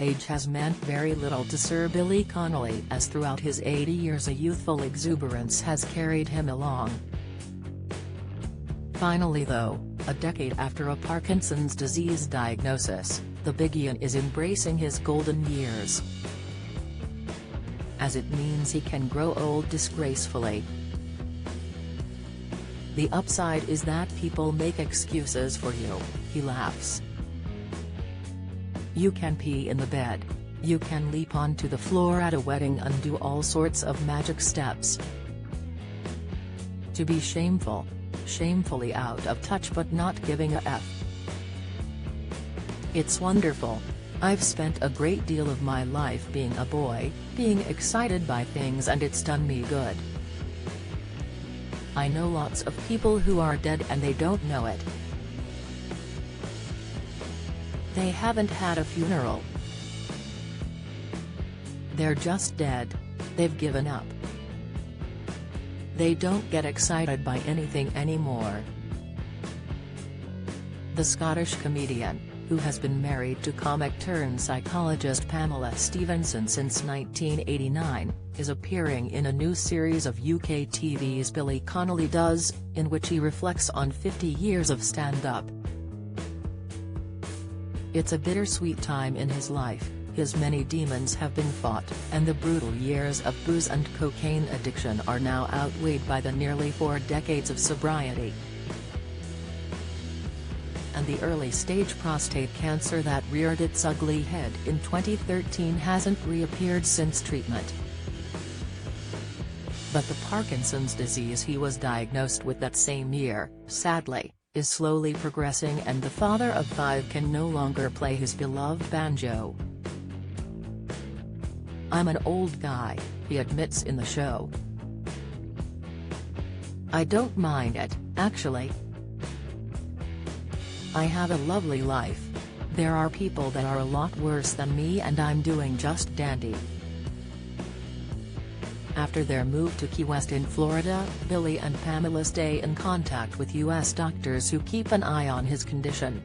age has meant very little to Sir Billy Connolly, as throughout his 80 years a youthful exuberance has carried him along. Finally though, a decade after a Parkinson's disease diagnosis, the Biggin is embracing his golden years, as it means he can grow old disgracefully. The upside is that people make excuses for you, he laughs. You can pee in the bed. You can leap onto the floor at a wedding and do all sorts of magic steps. To be shameful. Shamefully out of touch but not giving a F. It's wonderful. I've spent a great deal of my life being a boy, being excited by things, and it's done me good. I know lots of people who are dead and they don't know it. They haven't had a funeral. They're just dead. They've given up. They don't get excited by anything anymore. The Scottish comedian, who has been married to comic-turned-psychologist Pamela Stephenson since 1989, is appearing in a new series of UK TV's Billy Connolly Does, in which he reflects on 50 years of stand-up. It's a bittersweet time in his life. His many demons have been fought, and the brutal years of booze and cocaine addiction are now outweighed by the nearly 4 decades of sobriety. And the early-stage prostate cancer that reared its ugly head in 2013 hasn't reappeared since treatment. But the Parkinson's disease he was diagnosed with that same year, sadly, is slowly progressing, and the father of 5 can no longer play his beloved banjo. I'm an old guy, he admits in the show. I don't mind it, actually. I have a lovely life. There are people that are a lot worse than me and I'm doing just dandy. After their move to Key West in Florida, Billy and Pamela stay in contact with U.S. doctors who keep an eye on his condition.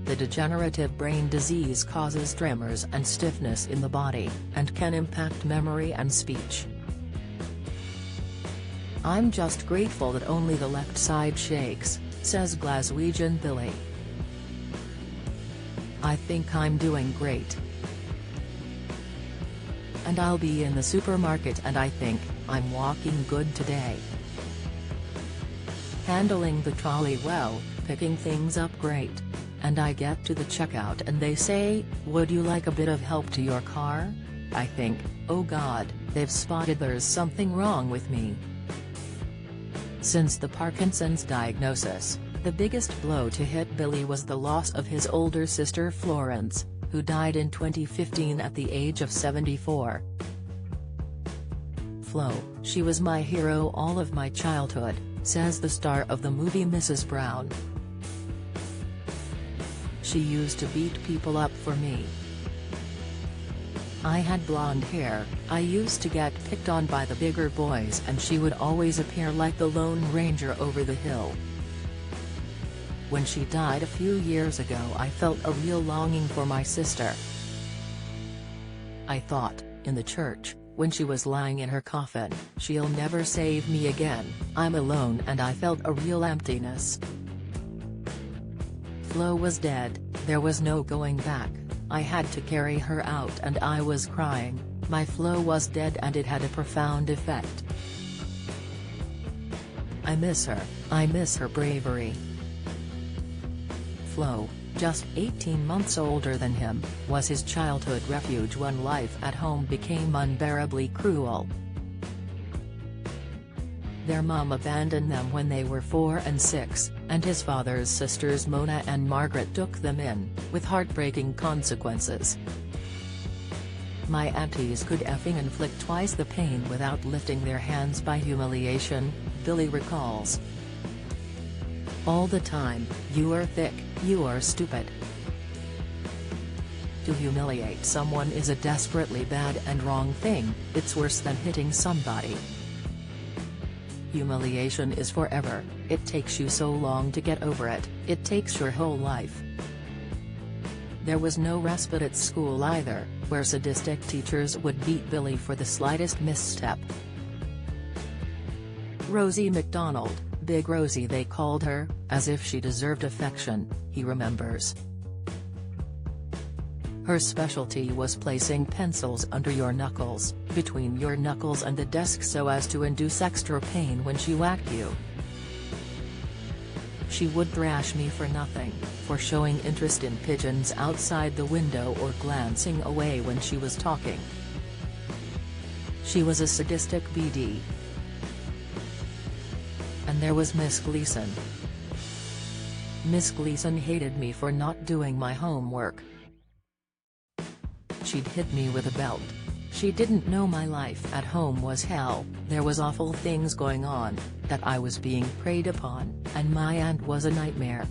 The degenerative brain disease causes tremors and stiffness in the body, and can impact memory and speech. I'm just grateful that only the left side shakes, says Glaswegian Billy. I think I'm doing great. And I'll be in the supermarket and I think, I'm walking good today. Handling the trolley well, picking things up great. And I get to the checkout and they say, would you like a bit of help to your car? I think, oh God, they've spotted there's something wrong with me. Since the Parkinson's diagnosis, the biggest blow to hit Billy was the loss of his older sister Florence, who died in 2015 at the age of 74. Flo, she was my hero all of my childhood, says the star of the movie Mrs. Brown. She used to beat people up for me. I had blonde hair, I used to get picked on by the bigger boys and she would always appear like the Lone Ranger over the hill. When she died a few years ago I felt a real longing for my sister. I thought, in the church, when she was lying in her coffin, she'll never save me again, I'm alone, and I felt a real emptiness. Flo was dead, there was no going back, I had to carry her out and I was crying, my Flo was dead and it had a profound effect. I miss her bravery. Flo, just 18 months older than him, was his childhood refuge when life at home became unbearably cruel. Their mom abandoned them when they were 4 and 6, and his father's sisters Mona and Margaret took them in, with heartbreaking consequences. My aunties could effing inflict twice the pain without lifting their hands by humiliation, Billy recalls. All the time, you are thick, you are stupid. To humiliate someone is a desperately bad and wrong thing, it's worse than hitting somebody. Humiliation is forever, it takes you so long to get over it, it takes your whole life. There was no respite at school either, where sadistic teachers would beat Billy for the slightest misstep. Rosie McDonald, Big Rosie they called her, as if she deserved affection, he remembers. Her specialty was placing pencils under your knuckles, between your knuckles and the desk so as to induce extra pain when she whacked you. She would thrash me for nothing, for showing interest in pigeons outside the window or glancing away when she was talking. She was a sadistic BD. And there was Miss Gleason. Miss Gleason hated me for not doing my homework. She'd hit me with a belt. She didn't know my life at home was hell, there was awful things going on, that I was being preyed upon, and my aunt was a nightmare.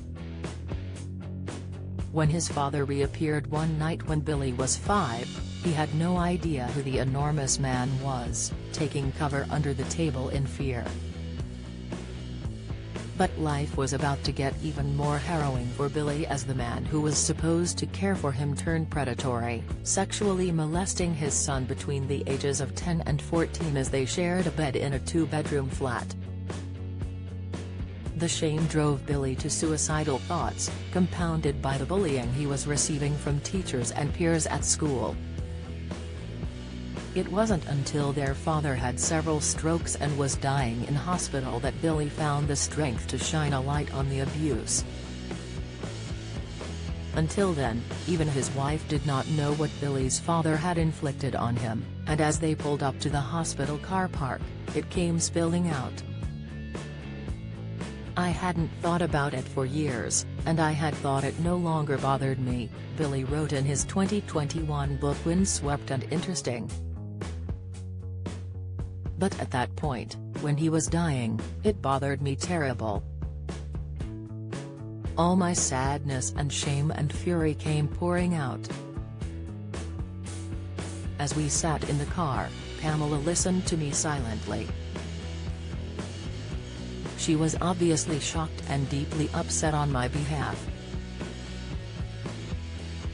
When his father reappeared one night when Billy was 5, he had no idea who the enormous man was, taking cover under the table in fear. But life was about to get even more harrowing for Billy as the man who was supposed to care for him turned predatory, sexually molesting his son between the ages of 10 and 14 as they shared a bed in a 2-bedroom flat. The shame drove Billy to suicidal thoughts, compounded by the bullying he was receiving from teachers and peers at school. It wasn't until their father had several strokes and was dying in hospital that Billy found the strength to shine a light on the abuse. Until then, even his wife did not know what Billy's father had inflicted on him, and as they pulled up to the hospital car park, it came spilling out. I hadn't thought about it for years, and I had thought it no longer bothered me, Billy wrote in his 2021 book Windswept and Interesting. But at that point, when he was dying, it bothered me terrible. All my sadness and shame and fury came pouring out. As we sat in the car, Pamela listened to me silently. She was obviously shocked and deeply upset on my behalf.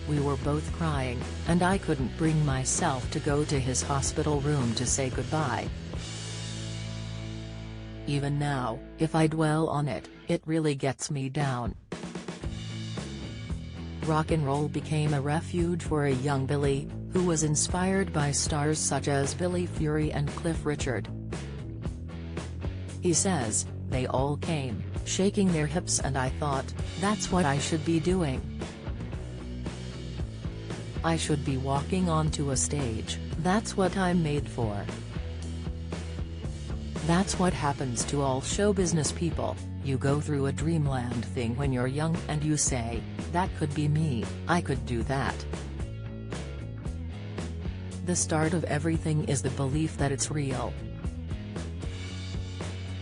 We were both crying, and I couldn't bring myself to go to his hospital room to say goodbye. Even now, if I dwell on it, it really gets me down. Rock and roll became a refuge for a young Billy, who was inspired by stars such as Billy Fury and Cliff Richard. He says, "They all came, shaking their hips, and I thought, that's what I should be doing. I should be walking onto a stage, that's what I'm made for." That's what happens to all show business people, you go through a dreamland thing when you're young and you say, that could be me, I could do that. The start of everything is the belief that it's real.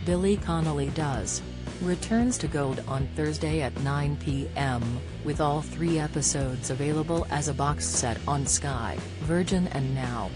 Billy Connolly Does returns to Gold on Thursday at 9 p.m., with all 3 episodes available as a box set on Sky, Virgin and Now.